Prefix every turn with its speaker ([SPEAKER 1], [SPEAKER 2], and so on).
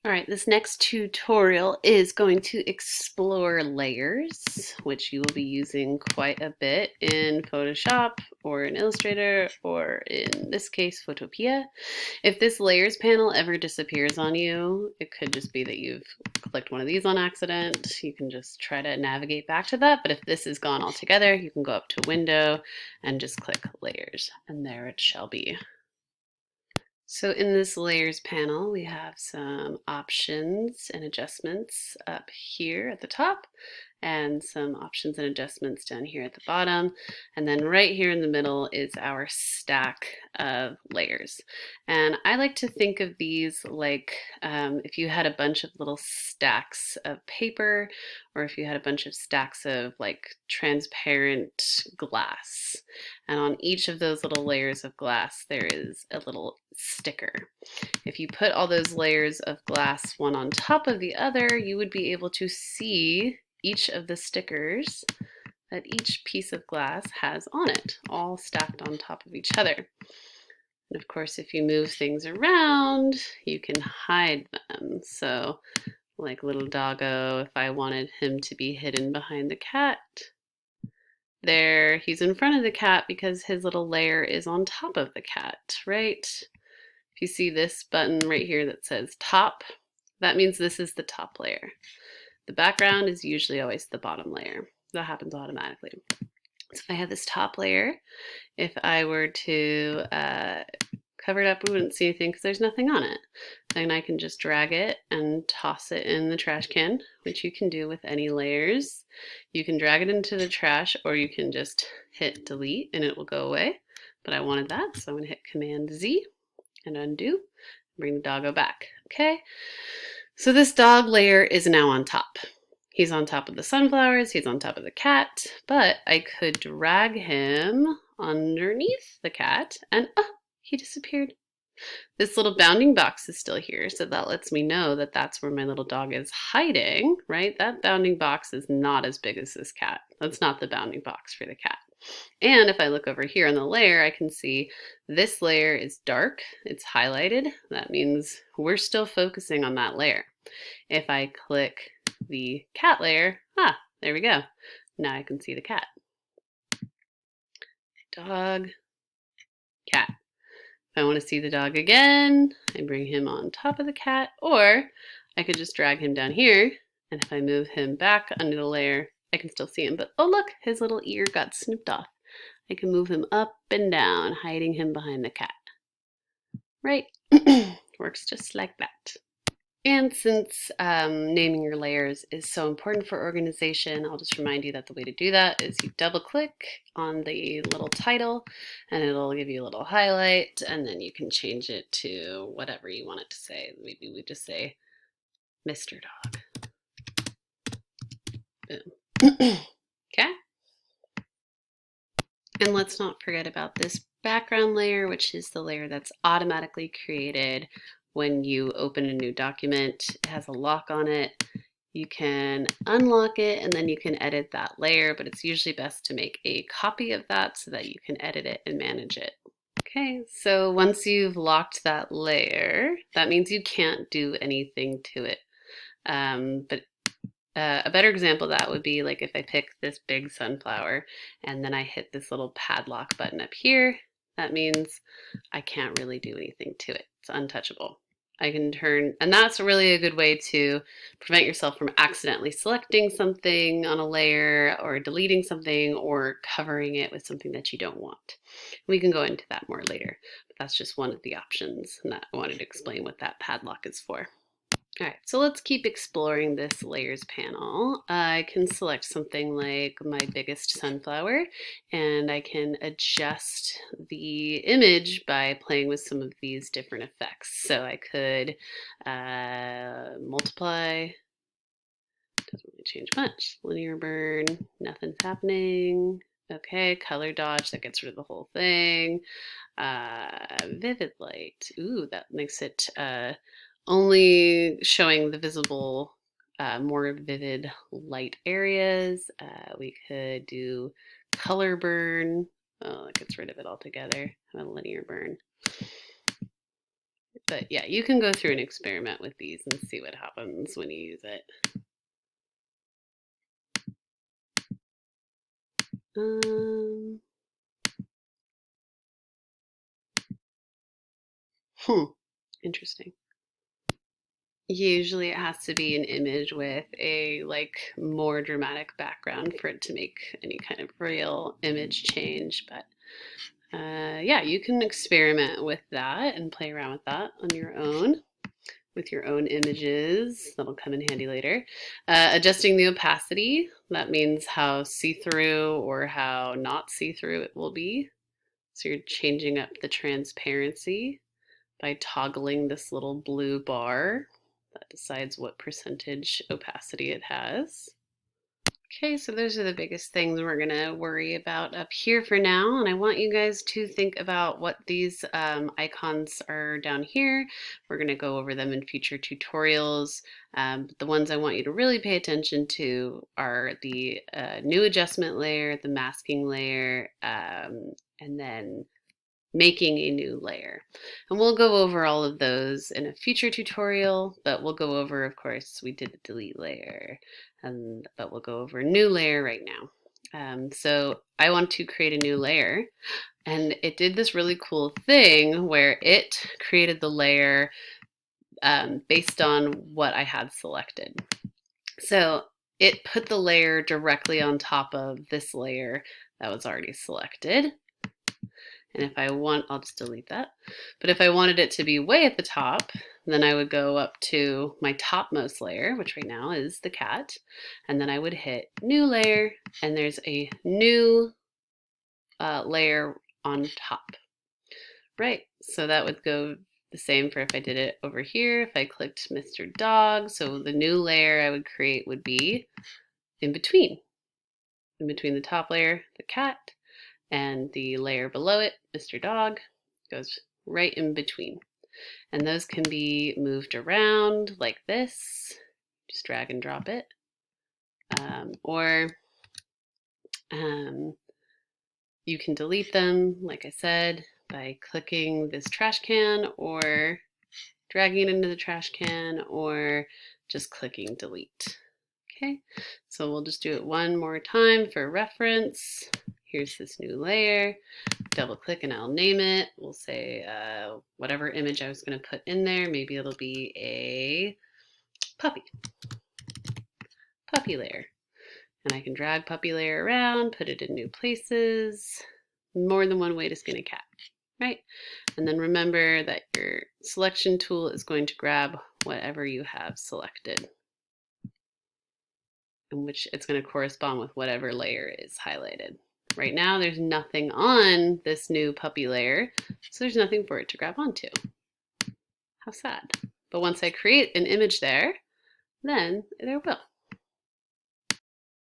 [SPEAKER 1] All right, this next tutorial is going to explore layers, which you will be using quite a bit in Photoshop or in Illustrator, or in this case, Photopea. If this layers panel ever disappears on you, it could just be that you've clicked one of these on accident. You can just try to navigate back to that, but if this is gone altogether, you can go up to Window and just click Layers, and there it shall be. So in this layers panel, we have some options and adjustments up here at the top and some options and adjustments down here at the bottom. And then right here in the middle is our stack of layers. And I like to think of these like if you had a bunch of little stacks of paper, or if you had a bunch of stacks of like transparent glass. And on each of those little layers of glass, there is a little sticker. If you put all those layers of glass one on top of the other, you would be able to see each of the stickers that each piece of glass has on it, all stacked on top of each other. And of course, if you move things around, you can hide them. So like little doggo, if I wanted him to be hidden behind the cat, there he's in front of the cat because his little layer is on top of the cat, right? If you see this button right here that says top, that means this is the top layer. The background is usually always the bottom layer. That happens automatically. So if I have this top layer, if I were to cover it up, we wouldn't see anything because there's nothing on it. Then I can just drag it and toss it in the trash can, which you can do with any layers. You can drag it into the trash, or you can just hit delete and it will go away. But I wanted that, so I'm going to hit Command Z and undo, bring the doggo back. Okay, so this dog layer is now on top. He's on top of the sunflowers, he's on top of the cat, but I could drag him underneath the cat and he disappeared. This little bounding box is still here, so that lets me know that that's where my little dog is hiding, right? That bounding box is not as big as this cat. That's not the bounding box for the cat. And if I look over here on the layer, I can see this layer is dark, it's highlighted. That means we're still focusing on that layer. If I click the cat layer, there we go. Now I can see the cat. Dog, cat. If I want to see the dog again, I bring him on top of the cat, or I could just drag him down here, and if I move him back under the layer, I can still see him. But oh look, his little ear got snipped off. I can move him up and down, hiding him behind the cat. Right? Works just like that. And since naming your layers is so important for organization, I'll just remind you that the way to do that is you double click on the little title and it'll give you a little highlight, and then you can change it to whatever you want it to say. Maybe we just say Mr. Dog. Boom. Okay. And let's not forget about this background layer, which is the layer that's automatically created when you open a new document. It has a lock on it. You can unlock it and then you can edit that layer, but it's usually best to make a copy of that so that you can edit it and manage it. Okay, so once you've locked that layer, that means you can't do anything to it. But a better example of that would be like if I pick this big sunflower and then I hit this little padlock button up here, that means I can't really do anything to it. It's untouchable. I can turn, and that's really a good way to prevent yourself from accidentally selecting something on a layer or deleting something or covering it with something that you don't want. We can go into that more later, but that's just one of the options, and that I wanted to explain what that padlock is for. All right, so let's keep exploring this layers panel. I can select something like my biggest sunflower, and I can adjust the image by playing with some of these different effects. So I could multiply, doesn't really change much. Linear burn, nothing's happening. Okay, color dodge, that gets rid of the whole thing. Vivid light, ooh, that makes it only showing the visible, more vivid light areas. We could do color burn. Oh, that gets rid of it altogether. A linear burn. But yeah, you can go through and experiment with these and see what happens when you use it. Interesting. Usually it has to be an image with a like more dramatic background for it to make any kind of real image change. But yeah, you can experiment with that and play around with that on your own with your own images. That'll come in handy later. Adjusting the opacity, that means how see-through or how not see-through it will be. So you're changing up the transparency by toggling this little blue bar that decides what percentage opacity it has. Okay, so those are the biggest things we're going to worry about up here for now. And I want you guys to think about what these icons are down here. We're going to go over them in future tutorials. The ones I want you to really pay attention to are the new adjustment layer, the masking layer, and then making a new layer. And we'll go over all of those in a future tutorial, but we'll go over, of course, we did the delete layer, but we'll go over a new layer right now. So I want to create a new layer, and it did this really cool thing where it created the layer based on what I had selected. So it put the layer directly on top of this layer that was already selected. And if I want, I'll just delete that. But if I wanted it to be way at the top, then I would go up to my topmost layer, which right now is the cat. And then I would hit new layer, and there's a new layer on top. Right, so that would go the same for if I did it over here. If I clicked Mr. Dog, so the new layer I would create would be in between the top layer, the cat, and the layer below it, Mr. Dog, goes right in between. And those can be moved around like this. Just drag and drop it. Or you can delete them, like I said, by clicking this trash can or dragging it into the trash can or just clicking delete. Okay, so we'll just do it one more time for reference. Here's this new layer. Double click and I'll name it. We'll say whatever image I was going to put in there. Maybe it'll be a puppy layer. And I can drag puppy layer around, put it in new places. More than one way to skin a cat, right? And then remember that your selection tool is going to grab whatever you have selected, in which it's going to correspond with whatever layer is highlighted. Right now, there's nothing on this new puppy layer, so there's nothing for it to grab onto. How sad. But once I create an image there, then there will.